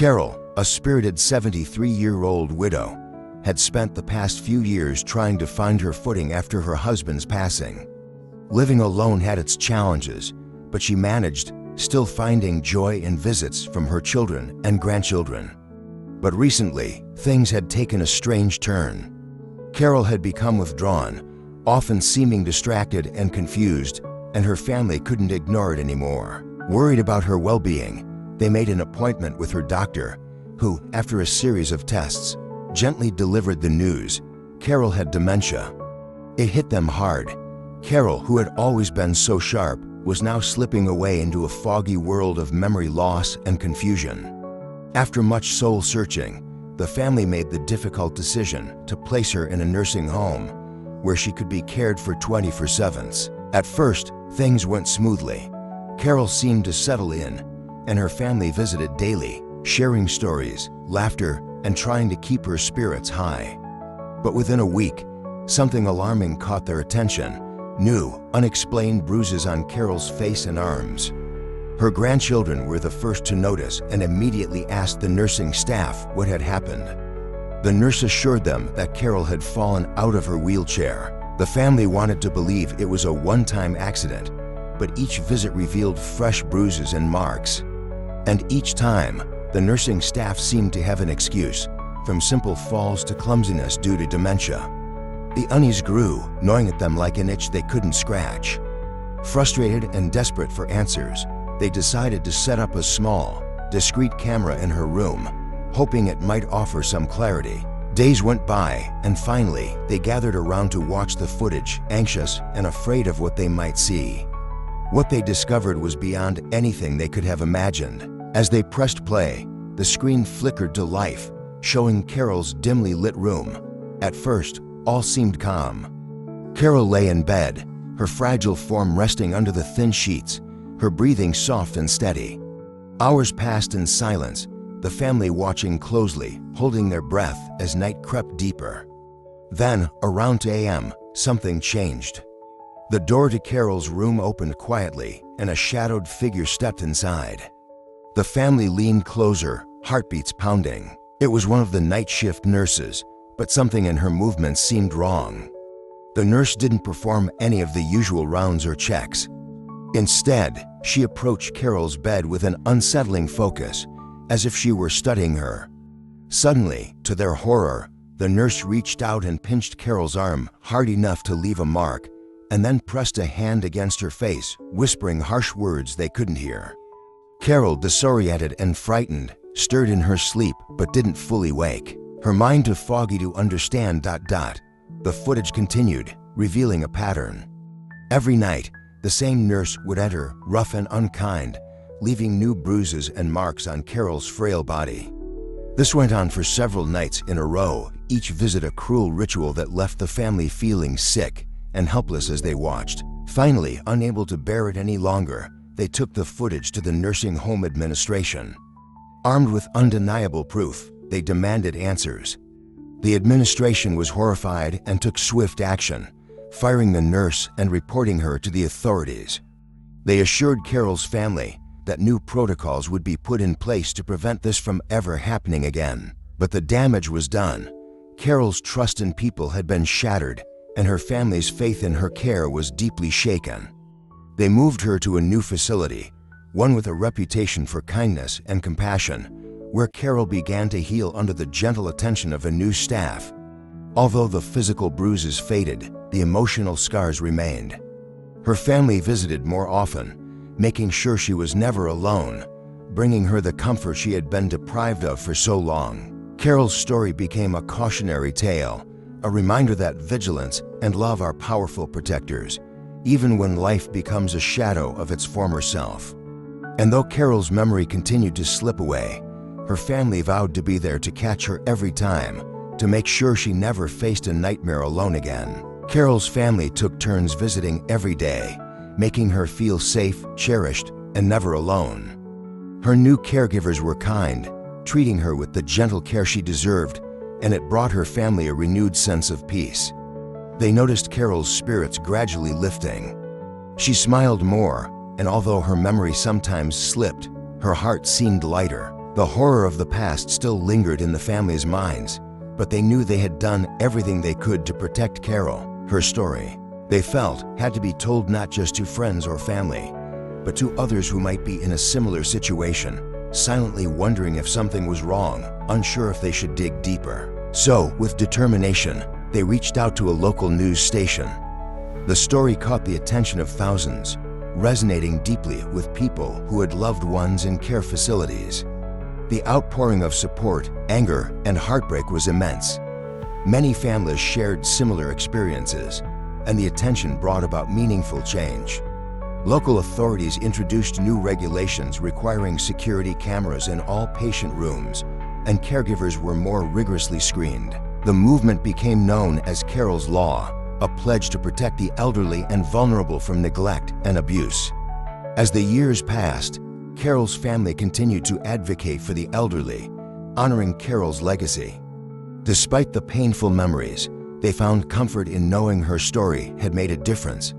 Carol, a spirited 73-year-old widow, had spent the past few years trying to find her footing after her husband's passing. Living alone had its challenges, but she managed, still finding joy in visits from her children and grandchildren. But recently, things had taken a strange turn. Carol had become withdrawn, often seeming distracted and confused, and her family couldn't ignore it anymore. Worried about her well-being, they made an appointment with her doctor, who, after a series of tests, gently delivered the news: Carol had dementia. It hit them hard. Carol, who had always been so sharp, was now slipping away into a foggy world of memory loss and confusion. After much soul-searching, the family made the difficult decision to place her in a nursing home where she could be cared for 24/7. At first, things went smoothly. Carol seemed to settle in, and her family visited daily, sharing stories, laughter, and trying to keep her spirits high. But within a week, something alarming caught their attention: new, unexplained bruises on Carol's face and arms. Her grandchildren were the first to notice and immediately asked the nursing staff what had happened. The nurse assured them that Carol had fallen out of her wheelchair. The family wanted to believe it was a one-time accident, but each visit revealed fresh bruises and marks. And each time, the nursing staff seemed to have an excuse, from simple falls to clumsiness due to dementia. The unease grew, gnawing at them like an itch they couldn't scratch. Frustrated and desperate for answers, they decided to set up a small, discreet camera in her room, hoping it might offer some clarity. Days went by, and finally, they gathered around to watch the footage, anxious and afraid of what they might see. What they discovered was beyond anything they could have imagined. As they pressed play, the screen flickered to life, showing Carol's dimly lit room. At first, all seemed calm. Carol lay in bed, her fragile form resting under the thin sheets, her breathing soft and steady. Hours passed in silence, the family watching closely, holding their breath as night crept deeper. Then, around 2 a.m., something changed. The door to Carol's room opened quietly, and a shadowed figure stepped inside. The family leaned closer, heartbeats pounding. It was one of the night shift nurses, but something in her movements seemed wrong. The nurse didn't perform any of the usual rounds or checks. Instead, she approached Carol's bed with an unsettling focus, as if she were studying her. Suddenly, to their horror, the nurse reached out and pinched Carol's arm hard enough to leave a mark, and then pressed a hand against her face, whispering harsh words they couldn't hear. Carol, disoriented and frightened, stirred in her sleep but didn't fully wake. Her mind too foggy to understand. The footage continued, revealing a pattern. Every night, the same nurse would enter, rough and unkind, leaving new bruises and marks on Carol's frail body. This went on for several nights in a row, each visit a cruel ritual that left the family feeling sick and helpless as they watched. Finally, unable to bear it any longer, they took the footage to the nursing home administration. Armed with undeniable proof, they demanded answers. The administration was horrified and took swift action, firing the nurse and reporting her to the authorities. They assured Carol's family that new protocols would be put in place to prevent this from ever happening again. But the damage was done. Carol's trust in people had been shattered, and her family's faith in her care was deeply shaken. They moved her to a new facility, one with a reputation for kindness and compassion, where Carol began to heal under the gentle attention of a new staff. Although the physical bruises faded, the emotional scars remained. Her family visited more often, making sure she was never alone, bringing her the comfort she had been deprived of for so long. Carol's story became a cautionary tale, a reminder that vigilance and love are powerful protectors, even when life becomes a shadow of its former self. And though Carol's memory continued to slip away, her family vowed to be there to catch her every time, to make sure she never faced a nightmare alone again. Carol's family took turns visiting every day, making her feel safe, cherished, and never alone. Her new caregivers were kind, treating her with the gentle care she deserved, and it brought her family a renewed sense of peace. They noticed Carol's spirits gradually lifting. She smiled more, and although her memory sometimes slipped, her heart seemed lighter. The horror of the past still lingered in the family's minds, but they knew they had done everything they could to protect Carol. Her story, they felt, had to be told not just to friends or family, but to others who might be in a similar situation, silently wondering if something was wrong, unsure if they should dig deeper. So, with determination, they reached out to a local news station. The story caught the attention of thousands, resonating deeply with people who had loved ones in care facilities. The outpouring of support, anger, and heartbreak was immense. Many families shared similar experiences, and the attention brought about meaningful change. Local authorities introduced new regulations requiring security cameras in all patient rooms, and caregivers were more rigorously screened. The movement became known as Carol's Law, a pledge to protect the elderly and vulnerable from neglect and abuse. As the years passed, Carol's family continued to advocate for the elderly, honoring Carol's legacy. Despite the painful memories, they found comfort in knowing her story had made a difference.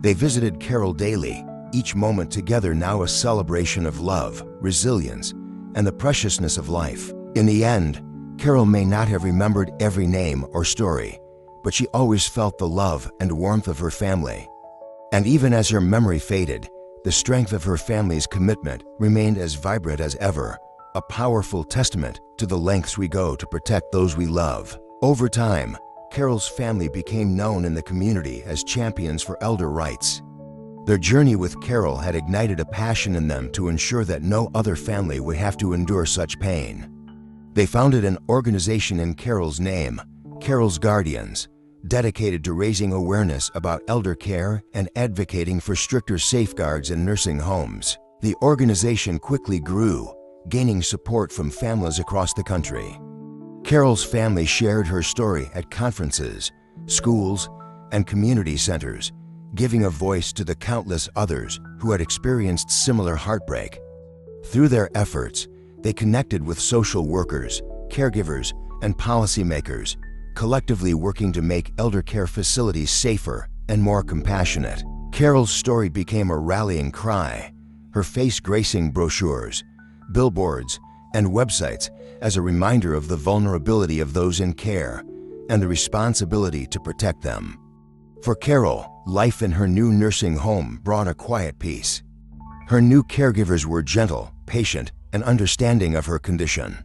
They visited Carol daily, each moment together now a celebration of love, resilience, and the preciousness of life. In the end, Carol may not have remembered every name or story, but she always felt the love and warmth of her family. And even as her memory faded, the strength of her family's commitment remained as vibrant as ever, a powerful testament to the lengths we go to protect those we love. Over time, Carol's family became known in the community as champions for elder rights. Their journey with Carol had ignited a passion in them to ensure that no other family would have to endure such pain. They founded an organization in Carol's name, Carol's Guardians, dedicated to raising awareness about elder care and advocating for stricter safeguards in nursing homes. The organization quickly grew, gaining support from families across the country. Carol's family shared her story at conferences, schools, and community centers, giving a voice to the countless others who had experienced similar heartbreak. Through their efforts, they connected with social workers, caregivers, and policymakers, collectively working to make elder care facilities safer and more compassionate. Carol's story became a rallying cry, her face gracing brochures, billboards, and websites as a reminder of the vulnerability of those in care and the responsibility to protect them. For Carol, life in her new nursing home brought a quiet peace. Her new caregivers were gentle, patient, and understanding of her condition.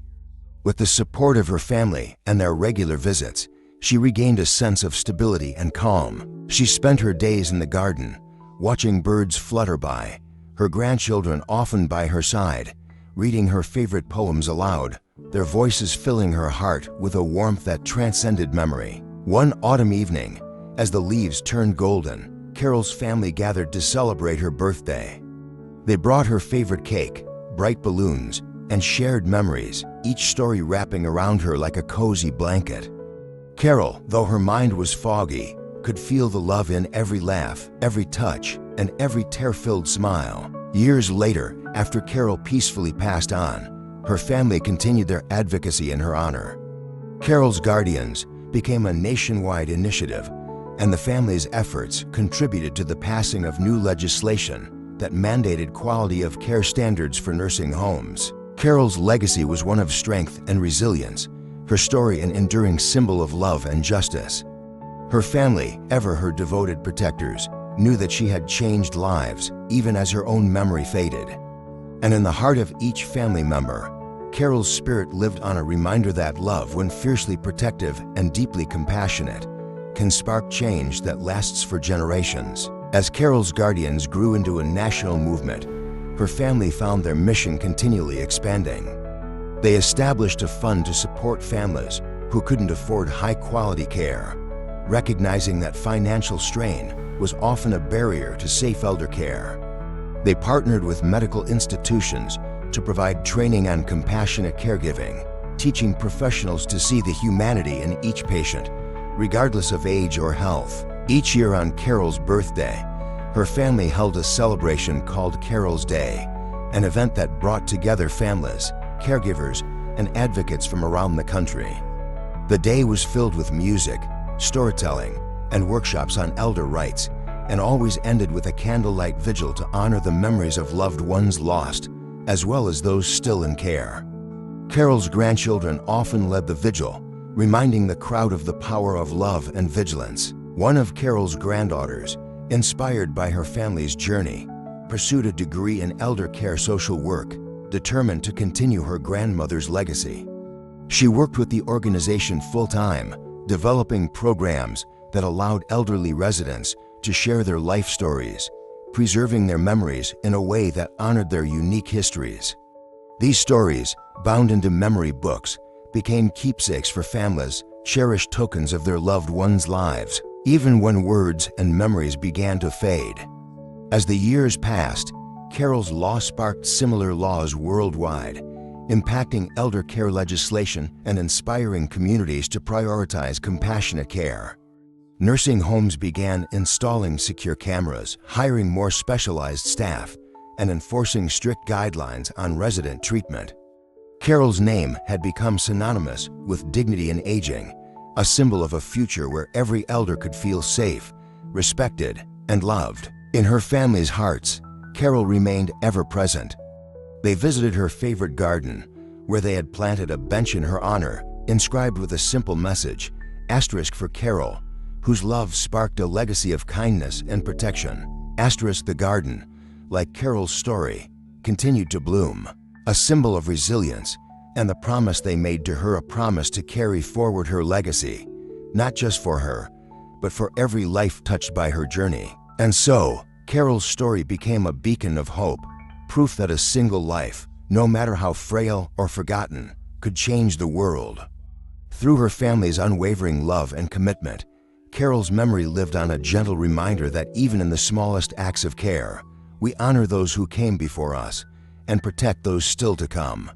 With the support of her family and their regular visits, she regained a sense of stability and calm. She spent her days in the garden, watching birds flutter by, her grandchildren often by her side, reading her favorite poems aloud, their voices filling her heart with a warmth that transcended memory. One autumn evening, as the leaves turned golden, Carol's family gathered to celebrate her birthday. They brought her favorite cake, bright balloons, and shared memories, each story wrapping around her like a cozy blanket. Carol, though her mind was foggy, could feel the love in every laugh, every touch, and every tear-filled smile. Years later, after Carol peacefully passed on, her family continued their advocacy in her honor. Carol's Guardians became a nationwide initiative, and the family's efforts contributed to the passing of new legislation that mandated quality of care standards for nursing homes. Carol's legacy was one of strength and resilience, her story an enduring symbol of love and justice. Her family, ever her devoted protectors, knew that she had changed lives, even as her own memory faded. And in the heart of each family member, Carol's spirit lived on, a reminder that love, when fiercely protective and deeply compassionate, can spark change that lasts for generations. As Carol's Guardians grew into a national movement, her family found their mission continually expanding. They established a fund to support families who couldn't afford high-quality care, recognizing that financial strain was often a barrier to safe elder care. They partnered with medical institutions to provide training on compassionate caregiving, teaching professionals to see the humanity in each patient, regardless of age or health. Each year on Carol's birthday, her family held a celebration called Carol's Day, an event that brought together families, caregivers, and advocates from around the country. The day was filled with music, storytelling, and workshops on elder rights, and always ended with a candlelight vigil to honor the memories of loved ones lost as well as those still in care. Carol's grandchildren often led the vigil, reminding the crowd of the power of love and vigilance. One of Carol's granddaughters, inspired by her family's journey, pursued a degree in elder care social work, determined to continue her grandmother's legacy. She worked with the organization full-time, developing programs that allowed elderly residents to share their life stories, preserving their memories in a way that honored their unique histories. These stories, bound into memory books, became keepsakes for families, cherished tokens of their loved ones' lives, even when words and memories began to fade. As the years passed, Carol's law sparked similar laws worldwide, impacting elder care legislation and inspiring communities to prioritize compassionate care. Nursing homes began installing secure cameras, hiring more specialized staff, and enforcing strict guidelines on resident treatment. Carol's name had become synonymous with dignity in aging, a symbol of a future where every elder could feel safe, respected, and loved. In her family's hearts, Carol remained ever present. They visited her favorite garden, where they had planted a bench in her honor, inscribed with a simple message, asterisk for Carol, whose love sparked a legacy of kindness and protection. Asterisk the garden, like Carol's story, continued to bloom, a symbol of resilience, and the promise they made to her, a promise to carry forward her legacy, not just for her, but for every life touched by her journey. And so, Carol's story became a beacon of hope, proof that a single life, no matter how frail or forgotten, could change the world. Through her family's unwavering love and commitment, Carol's memory lived on, a gentle reminder that even in the smallest acts of care, we honor those who came before us and protect those still to come.